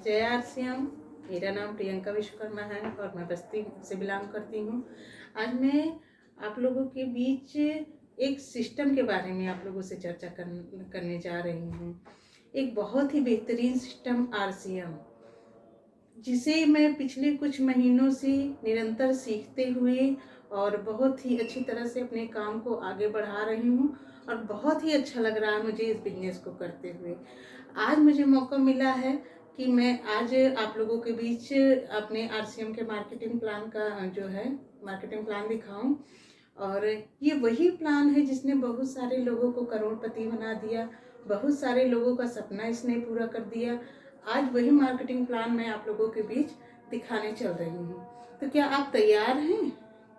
जय आरसीएम। मेरा नाम प्रियंका विश्वकर्मा है और मैं बस्ती से बिलोंग करती हूँ। आज मैं आप लोगों के बीच एक सिस्टम के बारे में आप लोगों से चर्चा करने जा रही हूँ। एक बहुत ही बेहतरीन सिस्टम आरसीएम, जिसे मैं पिछले कुछ महीनों से निरंतर सीखते हुए और बहुत ही अच्छी तरह से अपने काम को आगे बढ़ा रही हूँ और बहुत ही अच्छा लग रहा है मुझे इस बिजनेस को करते हुए। आज मुझे मौका मिला है कि मैं आज आप लोगों के बीच अपने आरसीएम के मार्केटिंग प्लान का जो है मार्केटिंग प्लान दिखाऊं। और ये वही प्लान है जिसने बहुत सारे लोगों को करोड़पति बना दिया, बहुत सारे लोगों का सपना इसने पूरा कर दिया। आज वही मार्केटिंग प्लान मैं आप लोगों के बीच दिखाने चल रही हूँ। तो क्या आप तैयार हैं?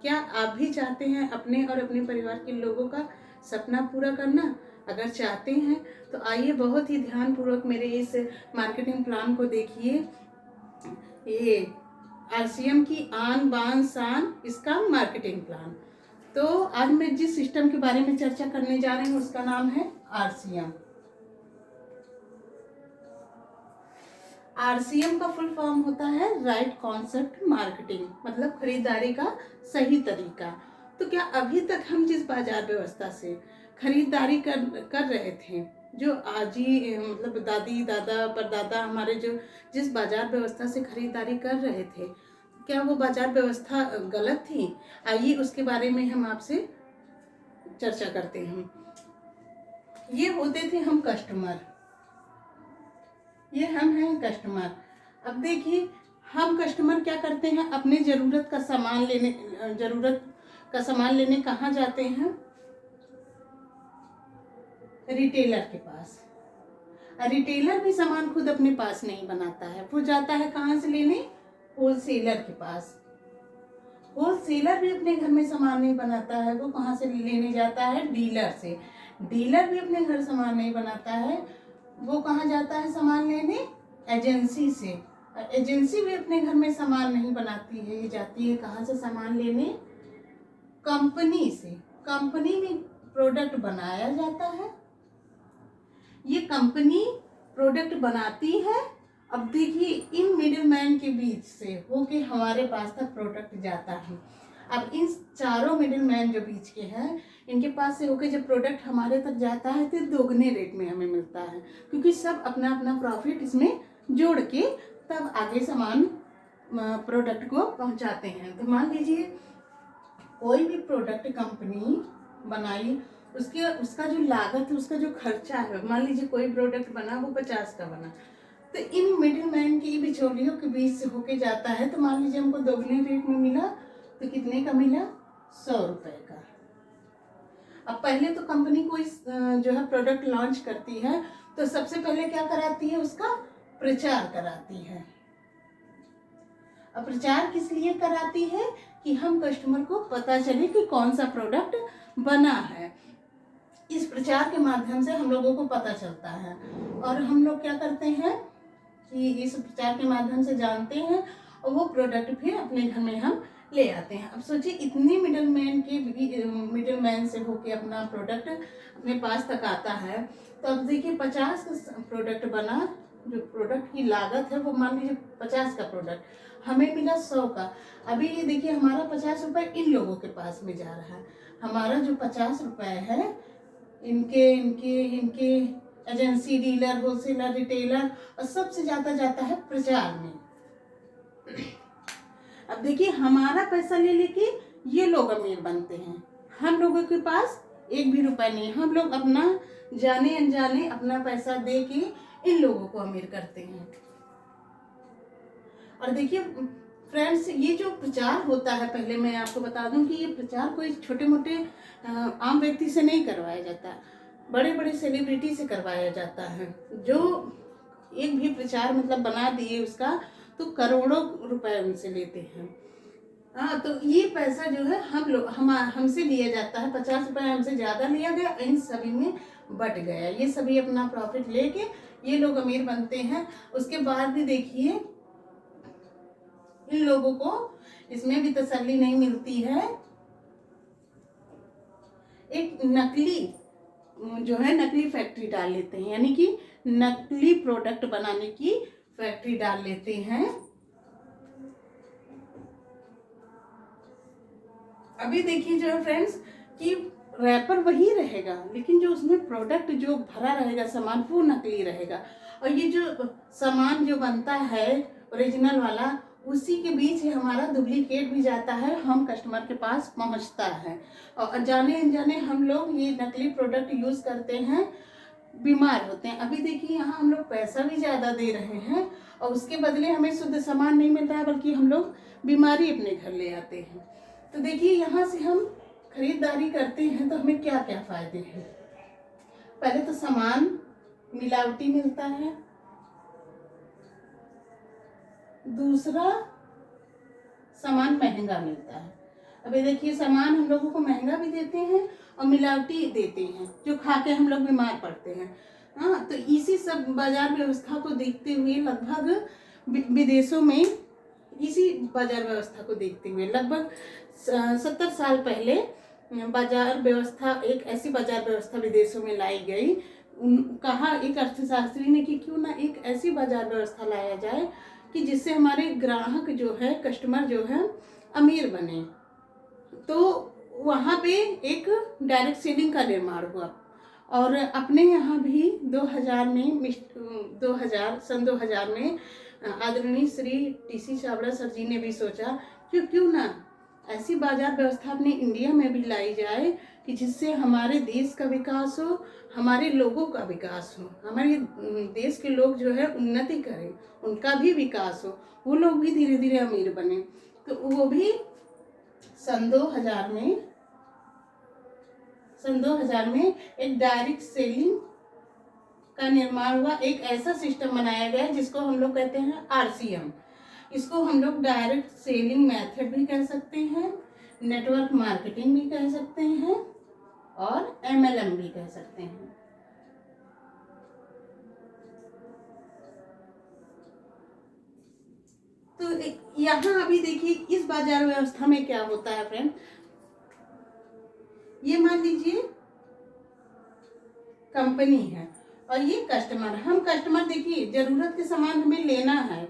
क्या आप भी चाहते हैं अपने और अपने परिवार के लोगों का सपना पूरा करना? अगर चाहते हैं तो आइए बहुत ही ध्यानपूर्वक मेरे इस मार्केटिंग प्लान को देखिए। ये आरसीएम की आन बान शान, इसका मार्केटिंग प्लान। तो आज मैं जिस सिस्टम के बारे में चर्चा करने जा रही हूँ उसका नाम है आरसीएम। आरसीएम का फुल फॉर्म होता है राइट कॉन्सेप्ट मार्केटिंग, मतलब खरीदारी का सही तरीका। तो क्या अभी तक हम जिस बाजार व्यवस्था से खरीदारी कर रहे थे, जो आजी मतलब दादी दादा परदादा हमारे जो जिस बाजार व्यवस्था से खरीदारी कर रहे थे, क्या वो बाजार व्यवस्था गलत थी? आइए उसके बारे में हम आपसे चर्चा करते हैं। ये होते थे हम कस्टमर, ये हम हैं कस्टमर। अब देखिए हम कस्टमर क्या करते हैं, अपने ज़रूरत का सामान लेने कहाँ जाते हैं? रिटेलर के पास। रिटेलर भी सामान खुद अपने पास नहीं बनाता है, वो जाता है कहाँ से लेने? होलसेलर के पास। होलसेलर भी अपने घर में सामान नहीं बनाता है, वो कहाँ से लेने जाता है? डीलर से। डीलर भी अपने घर सामान नहीं बनाता है, वो कहाँ जाता है सामान लेने? एजेंसी से। एजेंसी भी अपने घर में सामान नहीं बनाती है, ये जाती है कहाँ से सामान लेने? कंपनी से। कंपनी में प्रोडक्ट बनाया जाता है, ये कंपनी प्रोडक्ट बनाती है। अब देखिए इन मिडिल मैन के बीच से होके हमारे पास तक प्रोडक्ट जाता है। अब इन चारों मिडिल मैन जो बीच के हैं, इनके पास से होके जब प्रोडक्ट हमारे तक जाता है तो दोगुने रेट में हमें मिलता है, क्योंकि सब अपना अपना प्रॉफिट इसमें जोड़ के तब आगे सामान प्रोडक्ट को पहुंचाते हैं। तो मान लीजिए कोई भी प्रोडक्ट कंपनी बनाई, उसका जो लागत है, उसका जो खर्चा है, मान लीजिए कोई प्रोडक्ट बना वो 50 का बना, तो इन मिडिल मैन की बिचौलियों के बीच से होके जाता है। तो मान लीजिए हमको दोगुने रेट में मिला, तो कितने का मिला? 100 रुपए का। अब पहले तो कंपनी कोई जो है प्रोडक्ट लॉन्च करती है तो सबसे पहले क्या कराती है? उसका प्रचार कराती है। अब प्रचार किस लिए कराती है? कि हम कस्टमर को पता चले कि कौन सा प्रोडक्ट बना है। इस प्रचार के माध्यम से हम लोगों को पता चलता है और हम लोग क्या करते हैं कि इस प्रचार के माध्यम से जानते हैं और वो प्रोडक्ट फिर अपने घर में हम ले आते हैं। अब सोचिए इतनी मिडिल मैन से होके अपना प्रोडक्ट अपने पास तक आता है। तो अब देखिए 50 का प्रोडक्ट बना, जो प्रोडक्ट की लागत है वो मान लीजिए 50 का प्रोडक्ट हमें मिला 100 का। अभी ये देखिए हमारा 50 रुपये इन लोगों के पास में जा रहा है। हमारा जो 50 रुपये है इनके इनके इनके एजेंसी, डीलर, होलसेलर, रिटेलर और सबसे ज़्यादा जाता है प्रचार में। अब देखिए हमारा पैसा ले लेके ये लोग अमीर बनते हैं, हम लोगों के पास एक भी रुपया नहीं। हम लोग अपना जाने अनजाने अपना पैसा दे के इन लोगों को अमीर करते हैं। और देखिए फ्रेंड्स, ये जो प्रचार होता है, पहले मैं आपको बता दूं कि ये प्रचार कोई छोटे मोटे आम व्यक्ति से नहीं करवाया जाता, बड़े बड़े सेलिब्रिटी से करवाया जाता है, जो एक भी प्रचार मतलब बना दिए उसका तो करोड़ों रुपए उनसे लेते हैं। हाँ, तो ये पैसा जो है हमसे लिया जाता है। 50 रुपये हमसे ज़्यादा लिया गया, इन सभी में बट गया। ये सभी अपना प्रॉफिट लेके ये लोग अमीर बनते हैं। उसके बाद भी देखिए इन लोगों को इसमें भी तसल्ली नहीं मिलती है। एक नकली जो है नकली फैक्ट्री डाल लेते हैं, यानी कि नकली प्रोडक्ट बनाने की फैक्ट्री डाल लेते हैं। अभी देखिए जो है फ्रेंड्स कि रैपर वही रहेगा, लेकिन जो उसमें प्रोडक्ट जो भरा रहेगा सामान वो नकली रहेगा। और ये जो सामान जो बनता है ओरिजिनल वाला, उसी के बीच ही हमारा डुप्लीकेट भी जाता है, हम कस्टमर के पास पहुंचता है। और जाने अनजाने हम लोग ये नकली प्रोडक्ट यूज़ करते हैं, बीमार होते हैं। अभी देखिए यहाँ हम लोग पैसा भी ज़्यादा दे रहे हैं और उसके बदले हमें शुद्ध सामान नहीं मिल रहा है, बल्कि हम लोग बीमारी अपने घर ले आते हैं। तो देखिए यहाँ से हम खरीदारी करते हैं तो हमें क्या क्या फायदे हैं। पहले तो सामान मिलावटी मिलता है, दूसरा सामान महंगा मिलता है। अभी देखिए सामान हम लोगों को महंगा भी देते हैं और मिलावटी देते हैं, जो खा के हम लोग बीमार पड़ते हैं। हाँ, तो इसी सब बाजार व्यवस्था को देखते हुए लगभग विदेशों में इसी बाजार व्यवस्था को देखते हुए लगभग 70 साल पहले बाजार व्यवस्था, एक ऐसी बाजार व्यवस्था विदेशों में लाई गई। कहा एक अर्थशास्त्री ने कि क्यों ना एक ऐसी बाजार व्यवस्था लाया जाए कि जिससे हमारे ग्राहक जो है, कस्टमर जो है, अमीर बने। तो वहाँ पे एक डायरेक्ट सेलिंग का निर्माण हुआ। और अपने यहाँ भी 2000 में आदरणीय श्री टीसी चावड़ा सर जी ने भी सोचा कि क्यों ना ऐसी बाजार व्यवस्था अपने इंडिया में भी लाई जाए कि जिससे हमारे देश का विकास हो, हमारे लोगों का विकास हो, हमारे देश के लोग जो है उन्नति करें, उनका भी विकास हो, वो लोग भी धीरे धीरे अमीर बने। तो वो भी सन 2000 में एक डायरेक्ट सेलिंग का निर्माण हुआ। एक ऐसा सिस्टम बनाया गया जिसको हम लोग कहते हैं RCM। इसको हम लोग डायरेक्ट सेलिंग मेथड भी कह सकते हैं, नेटवर्क मार्केटिंग भी कह सकते हैं और MLM भी कह सकते हैं। तो यहाँ अभी देखिए इस बाजार व्यवस्था में क्या होता है फ्रेंड, ये मान लीजिए कंपनी है और ये कस्टमर। हम कस्टमर देखिए जरूरत के सामान हमें लेना है,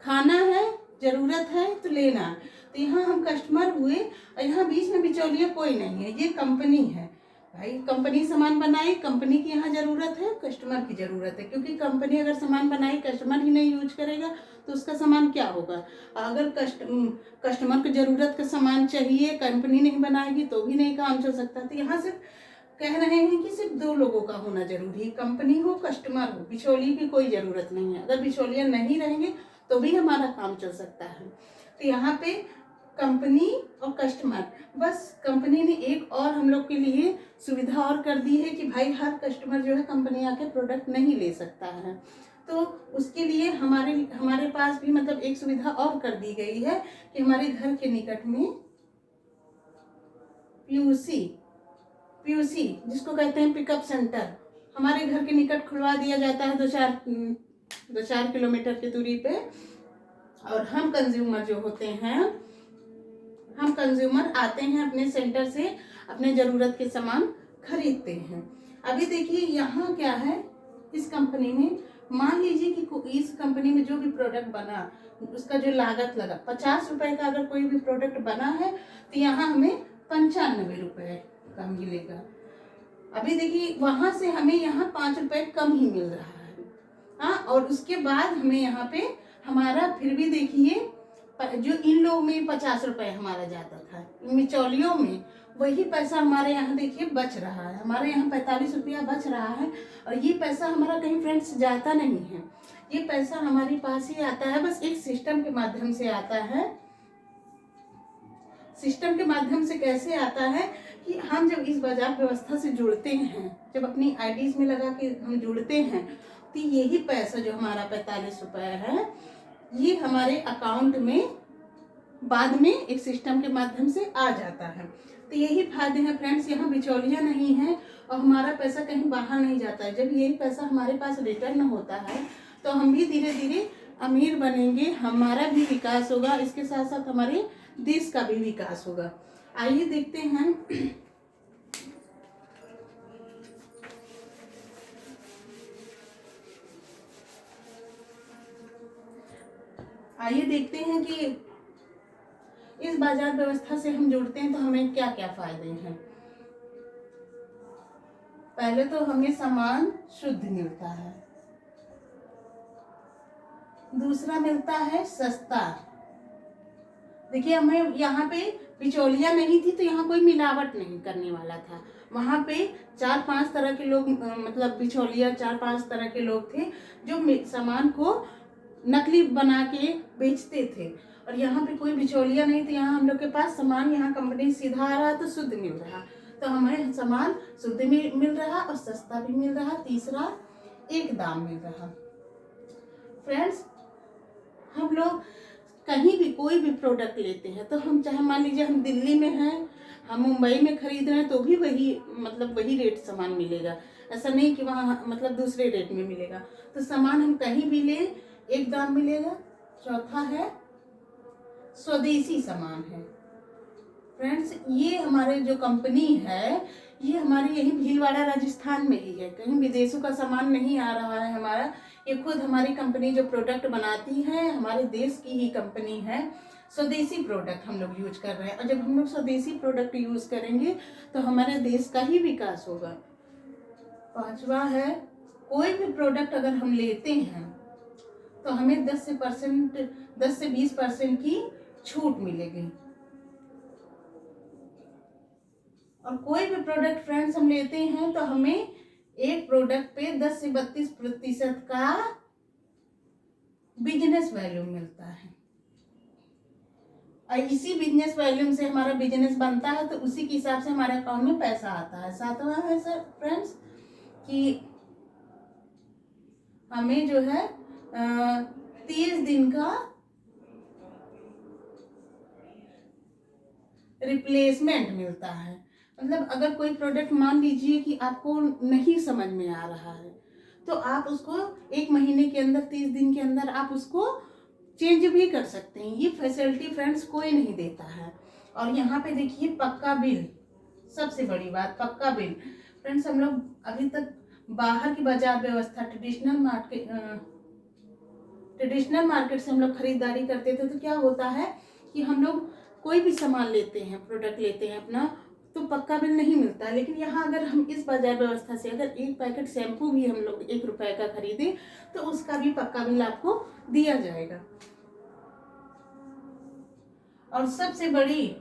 खाना है, जरूरत है तो लेना है। तो यहाँ हम कस्टमर हुए और यहाँ बीच में बिचौलिया कोई नहीं है, ये कंपनी है भाई। कंपनी सामान बनाई, कंपनी की यहाँ जरूरत है, कस्टमर की जरूरत है, क्योंकि कंपनी अगर सामान बनाई कस्टमर ही नहीं यूज करेगा तो उसका सामान क्या होगा। अगर कस्टमर को जरूरत का सामान चाहिए, कंपनी नहीं बनाएगी तो भी नहीं काम चल सकता। तो यहाँ सिर्फ कह रहे हैं कि सिर्फ 2 लोगों का होना जरूरी है, कंपनी हो, कस्टमर हो, बिचौली की कोई जरूरत नहीं है। अगर बिचौलिया नहीं रहेंगे तो भी हमारा काम चल सकता है। तो यहाँ पे कंपनी और कस्टमर, बस कंपनी ने एक और हम लोग के लिए सुविधा और कर दी है कि भाई हर कस्टमर जो है कंपनी आके प्रोडक्ट नहीं ले सकता है। तो उसके लिए हमारे पास भी मतलब एक सुविधा और कर दी गई है कि हमारे घर के निकट में PUC जिसको कहते हैं पिकअप सेंटर, हमारे घर के निकट खुलवा दिया जाता है 2-4 किलोमीटर की दूरी पे। और हम कंज्यूमर जो होते हैं, हम कंज्यूमर आते हैं अपने सेंटर से अपने ज़रूरत के सामान खरीदते हैं। अभी देखिए यहाँ क्या है, इस कंपनी में मान लीजिए कि इस कंपनी में जो भी प्रोडक्ट बना उसका जो लागत लगा 50 रुपए का, अगर कोई भी प्रोडक्ट बना है तो यहाँ हमें 95 रुपए का मिलेगा। अभी देखिए वहां से हमें यहाँ 5 रुपए कम ही मिल रहा है। हाँ, और उसके बाद हमें यहाँ पे हमारा फिर भी देखिए जो इन लोगों में 50 रुपए हमारा जाता था, मिचौलियों में वही पैसा हमारे यहाँ देखिए बच रहा है। हमारे यहाँ 45 रुपया बच रहा है और ये पैसा हमारा कहीं फ्रेंड्स जाता नहीं है, ये पैसा हमारे पास ही आता है, बस एक सिस्टम के माध्यम से आता है। सिस्टम के माध्यम से कैसे आता है कि हम जब इस बाजार व्यवस्था से जुड़ते हैं, जब अपनी आईडीज में लगा के हम जुड़ते हैं, तो यही पैसा जो हमारा 45 रुपए है ये हमारे अकाउंट में बाद में एक सिस्टम के माध्यम से आ जाता है। तो यही फायदे हैं फ्रेंड्स, यहाँ बिचौलिया नहीं है और हमारा पैसा कहीं बाहर नहीं जाता है। जब यही पैसा हमारे पास रिटर्न होता है तो हम भी धीरे धीरे अमीर बनेंगे, हमारा भी विकास होगा, इसके साथ साथ हमारे देश का भी विकास होगा। आइए देखते हैं आइए देखते हैं कि इस बाजार व्यवस्था से हम जुड़ते हैं तो हमें क्या क्या फायदे हैं। पहले तो हमें सामान शुद्ध मिलता है, दूसरा मिलता है सस्ता। देखिए, हमें यहाँ पे बिचौलिया नहीं थी तो यहाँ कोई मिलावट नहीं करने वाला था। वहाँ पे 4-5 तरह के लोग, मतलब बिचौलिया 4-5 तरह के लोग थे जो सामान को नकली बना के बेचते थे, और यहाँ पे कोई बिचौलिया नहीं था। यहाँ हम लोग के पास सामान, यहाँ कंपनी सीधा आ रहा तो शुद्ध मिल रहा, तो हमें सामान शुद्ध मिल रहा और सस्ता भी मिल रहा। तीसरा, एक दाम मिल रहा। फ्रेंड्स, हम लोग कहीं भी कोई भी प्रोडक्ट लेते हैं तो हम चाहे मान लीजिए हम दिल्ली में हैं, हम मुंबई में खरीद रहे हैं तो भी वही रेट सामान मिलेगा। ऐसा नहीं कि वहाँ मतलब दूसरे रेट में मिलेगा। तो सामान हम कहीं भी ले एक दाम मिलेगा। चौथा है स्वदेशी सामान है। फ्रेंड्स, ये हमारे जो कंपनी है ये हमारे यही भीलवाड़ा राजस्थान में ही है, कहीं विदेशों का सामान नहीं आ रहा है हमारा। ये खुद हमारी कंपनी जो प्रोडक्ट बनाती है हमारे देश की ही कंपनी है। स्वदेशी प्रोडक्ट हम लोग यूज कर रहे हैं, और जब हम लोग स्वदेशी प्रोडक्ट यूज करेंगे तो हमारे देश का ही विकास होगा। पांचवा है, कोई भी प्रोडक्ट अगर हम लेते हैं तो हमें 10 से 20% की छूट मिलेगी। और कोई भी प्रोडक्ट फ्रेंड्स हम लेते हैं तो हमें एक प्रोडक्ट पे 10 से 32% का बिजनेस वैल्यू मिलता है, और इसी बिजनेस वैल्यू से हमारा बिजनेस बनता है तो उसी के हिसाब से हमारे अकाउंट में पैसा आता है। सातवां है सर फ्रेंड्स कि हमें जो है 30 दिन का रिप्लेसमेंट मिलता है। मतलब अगर कोई प्रोडक्ट मान लीजिए कि आपको नहीं समझ में आ रहा है तो आप उसको 1 महीने के अंदर, 30 दिन के अंदर आप उसको चेंज भी कर सकते हैं। ये फैसिलिटी फ्रेंड्स कोई नहीं देता है। और यहाँ पे देखिए पक्का बिल, सबसे बड़ी बात पक्का बिल। फ्रेंड्स, हम लोग अभी तक बाहर की बाजार व्यवस्था ट्रेडिशनल मार्केट से हम लोग खरीदारी करते थे, तो क्या होता है कि हम लोग कोई भी सामान लेते हैं, प्रोडक्ट लेते हैं अपना, तो पक्का बिल नहीं मिलता। लेकिन यहाँ अगर हम इस बाजार व्यवस्था से अगर 1 पैकेट शैम्पू भी हम लोग 1 रुपए का खरीदे तो उसका भी पक्का बिल आपको दिया जाएगा। और सबसे बड़ी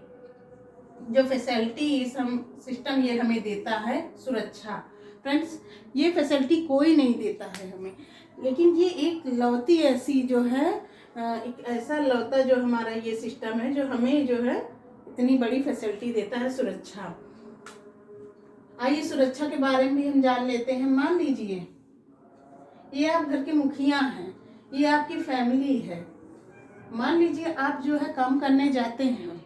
जो फैसिलिटी सिस्टम ये हमें देता है, सुरक्षा। फ्रेंड्स, ये फैसिलिटी कोई नहीं देता है हमें, लेकिन ये एक लौती ऐसी जो है, एक ऐसा लौता जो हमारा ये सिस्टम है जो हमें जो है इतनी बड़ी फैसिलिटी देता है, सुरक्षा। आइए सुरक्षा के बारे में भी हम जान लेते हैं। मान लीजिए ये आप घर के मुखिया हैं, ये आपकी फैमिली है। मान लीजिए आप जो है काम करने जाते हैं,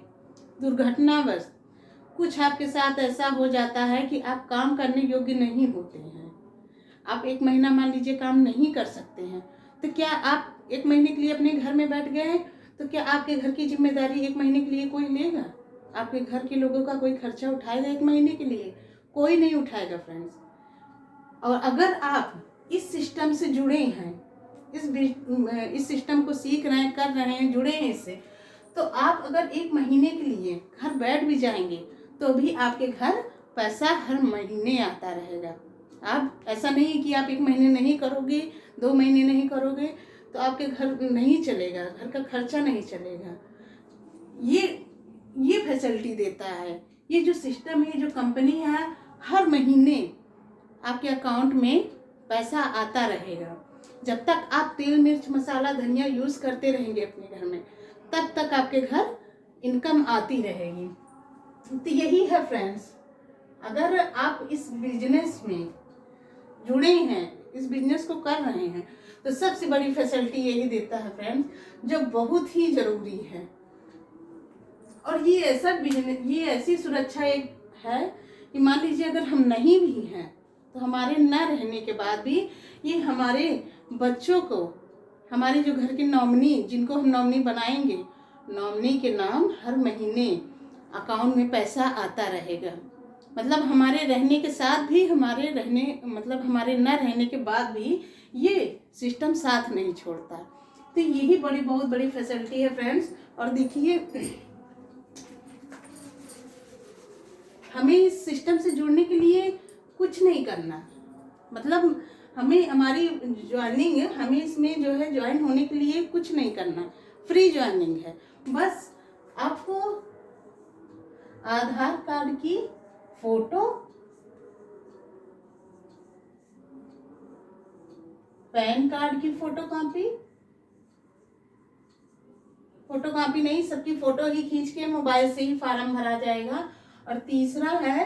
दुर्घटनावश कुछ आपके साथ ऐसा हो जाता है कि आप काम करने योग्य नहीं होते हैं, आप 1 महीना मान लीजिए काम नहीं कर सकते हैं, तो क्या आप 1 महीने के लिए अपने घर में बैठ गए तो क्या आपके घर की जिम्मेदारी 1 महीने के लिए कोई लेगा? आपके घर के लोगों का कोई खर्चा उठाएगा 1 महीने के लिए? कोई नहीं उठाएगा फ्रेंड्स। और अगर आप इस सिस्टम से जुड़े हैं, इस सिस्टम को सीख रहे हैं, कर रहे हैं, जुड़े हैं इससे, तो आप अगर 1 महीने के लिए घर बैठ भी जाएंगे तो भी आपके घर पैसा हर महीने आता रहेगा। आप ऐसा नहीं कि आप 1 महीने नहीं करोगे, 2 महीने नहीं करोगे तो आपके घर नहीं चलेगा, घर का खर्चा नहीं चलेगा। ये फैसिलिटी देता है ये जो सिस्टम है, जो कंपनी है, हर महीने आपके अकाउंट में पैसा आता रहेगा। जब तक आप तेल मिर्च मसाला धनिया यूज करते रहेंगे अपने घर में, तब तक आपके घर इनकम आती रहेगी। तो यही है फ्रेंड्स, अगर आप इस बिजनेस में जुड़े हैं, इस बिजनेस को कर रहे हैं, तो सबसे बड़ी फैसिलिटी यही देता है फ्रेंड्स, जो बहुत ही जरूरी है। और ये ऐसा बिजनेस, ये ऐसी सुरक्षा एक है कि मान लीजिए अगर हम नहीं भी हैं तो हमारे न रहने के बाद भी ये हमारे बच्चों को, हमारे जो घर के नॉमिनी, जिनको हम नॉमिनी बनाएंगे, नॉमिनी के नाम हर महीने अकाउंट में पैसा आता रहेगा। मतलब हमारे रहने के साथ भी, हमारे न रहने के बाद भी ये सिस्टम साथ नहीं छोड़ता। तो यही बहुत बड़ी फैसिलिटी है फ्रेंड्स। और देखिए, हमें इस सिस्टम से जुड़ने के लिए कुछ नहीं करना, मतलब हमें हमारी ज्वाइनिंग, हमें इसमें जो है ज्वाइन होने के लिए कुछ नहीं करना, फ्री ज्वाइनिंग है। बस आपको आधार कार्ड की फोटो, पैन कार्ड की फोटोकॉपी नहीं, सबकी फोटो ही खींच के मोबाइल से ही फॉर्म भरा जाएगा। और तीसरा है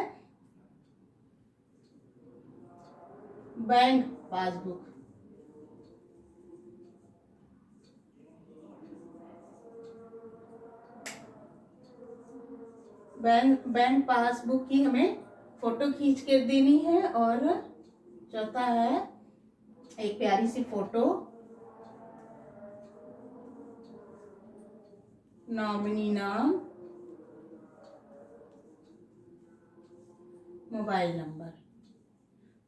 बैंक पासबुक। बैंक पासबुक की हमें फोटो खींच के देनी है। और चौथा है एक प्यारी सी फोटो, नॉमिनी नाम, मोबाइल नंबर।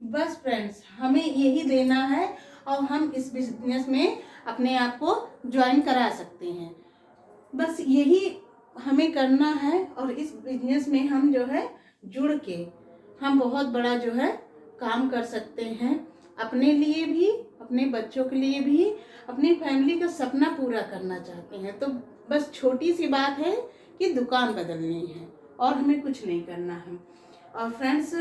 बस फ्रेंड्स, हमें यही देना है और हम इस बिजनेस में अपने आप को ज्वाइन करा सकते हैं। बस यही हमें करना है और इस बिजनेस में हम जो है जुड़ के हम बहुत बड़ा जो है काम कर सकते हैं, अपने लिए भी, अपने बच्चों के लिए भी, अपनी फैमिली का सपना पूरा करना चाहते हैं। तो बस छोटी सी बात है कि दुकान बदलनी है और हमें कुछ नहीं करना है। और फ्रेंड्स,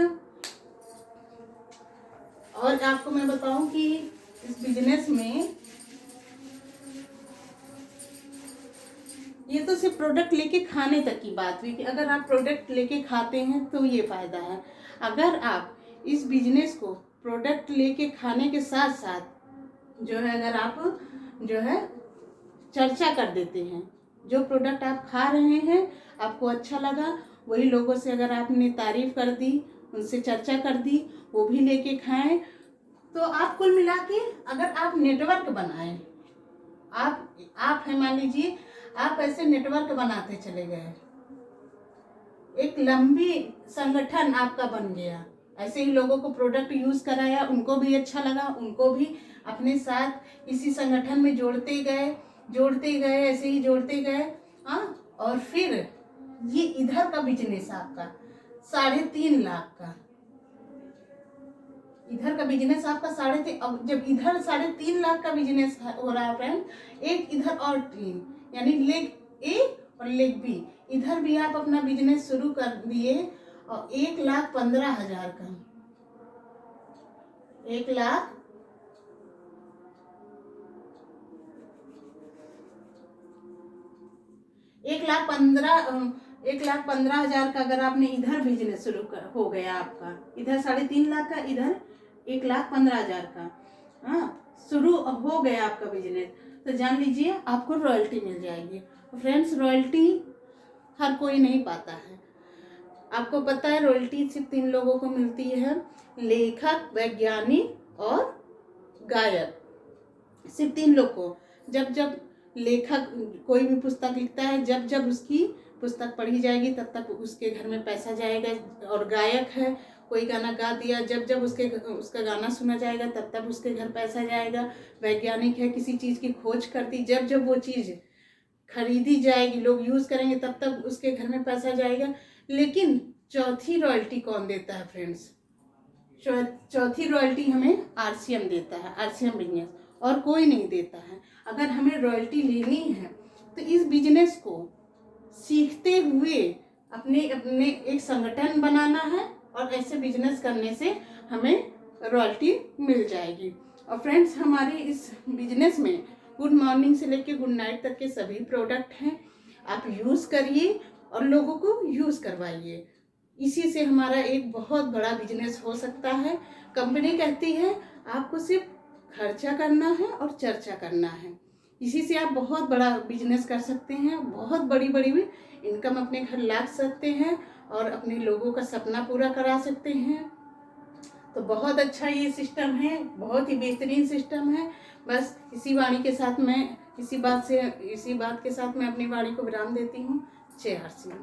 और आपको मैं बताऊं कि इस बिजनेस में ये तो सिर्फ प्रोडक्ट लेके खाने तक की बात हुई कि अगर आप प्रोडक्ट लेके खाते हैं तो ये फायदा है। अगर आप इस बिजनेस को प्रोडक्ट लेके खाने के साथ साथ जो है, अगर आप जो है चर्चा कर देते हैं, जो प्रोडक्ट आप खा रहे हैं आपको अच्छा लगा, वही लोगों से अगर आपने तारीफ कर दी, उनसे चर्चा कर दी, वो भी लेके खाएं, तो आप कुल मिला के अगर आप नेटवर्क बनाएं, आप है, मान लीजिए आप ऐसे नेटवर्क बनाते चले गए, एक लंबी संगठन आपका बन गया, ऐसे ही लोगों को प्रोडक्ट यूज कराया, उनको भी अच्छा लगा, उनको भी अपने साथ इसी संगठन में जोड़ते गए, ऐसे ही जोड़ते गए। हाँ, और फिर ये इधर का बिजनेस आपका 3.5 लाख का, इधर का बिजनेस आपका 3.5, अब जब इधर 3.5 लाख का बिजनेस हो रहा है फ्रेंड, एक इधर और टीम, यानी लेग ए और लेग बी, इधर भी आप अपना बिजनेस शुरू कर दिए और 1,15,000 का, 1,15,000 का अगर आपने इधर बिजनेस शुरू हो गया आपका, इधर 3.5 लाख का, इधर 1,15,000 का, हाँ, शुरू हो गया आपका बिजनेस, तो जान लीजिए आपको रॉयल्टी मिल जाएगी। फ्रेंड्स, रॉयल्टी हर कोई नहीं पाता है, आपको पता है रॉयल्टी सिर्फ 3 लोगों को मिलती है, लेखक, वैज्ञानिक और गायक, सिर्फ 3 लोग को। जब लेखक कोई भी पुस्तक लिखता है, जब उसकी पुस्तक पढ़ी जाएगी तब तक उसके घर में पैसा जाएगा। और गायक है, कोई गाना गा दिया, जब उसका गाना सुना जाएगा तब तक उसके घर पैसा जाएगा। वैज्ञानिक है, किसी चीज़ की खोज कर दी, जब वो चीज़ खरीदी जाएगी, लोग यूज़ करेंगे तब तक उसके घर में पैसा जाएगा। लेकिन चौथी रॉयल्टी कौन देता है फ्रेंड्स? चौथी रॉयल्टी हमें आरसीएम देता है, आरसीएम बिजनेस, और कोई नहीं देता है। अगर हमें रॉयल्टी लेनी है तो इस बिजनेस को सीखते हुए अपने एक संगठन बनाना है और ऐसे बिजनेस करने से हमें रॉयल्टी मिल जाएगी। और फ्रेंड्स, हमारे इस बिजनेस में गुड मॉर्निंग से लेके गुड नाइट तक के सभी प्रोडक्ट हैं, आप यूज़ करिए और लोगों को यूज़ करवाइए। इसी से हमारा एक बहुत बड़ा बिजनेस हो सकता है। कंपनी कहती है आपको सिर्फ खर्चा करना है और चर्चा करना है, इसी से आप बहुत बड़ा बिजनेस कर सकते हैं, बहुत बड़ी बड़ी इनकम अपने घर ला सकते हैं और अपने लोगों का सपना पूरा करा सकते हैं। तो बहुत अच्छा ये सिस्टम है, बहुत ही बेहतरीन सिस्टम है। बस इसी बात के साथ मैं अपनी वाणी को विराम देती हूँ। जय हर सिंह।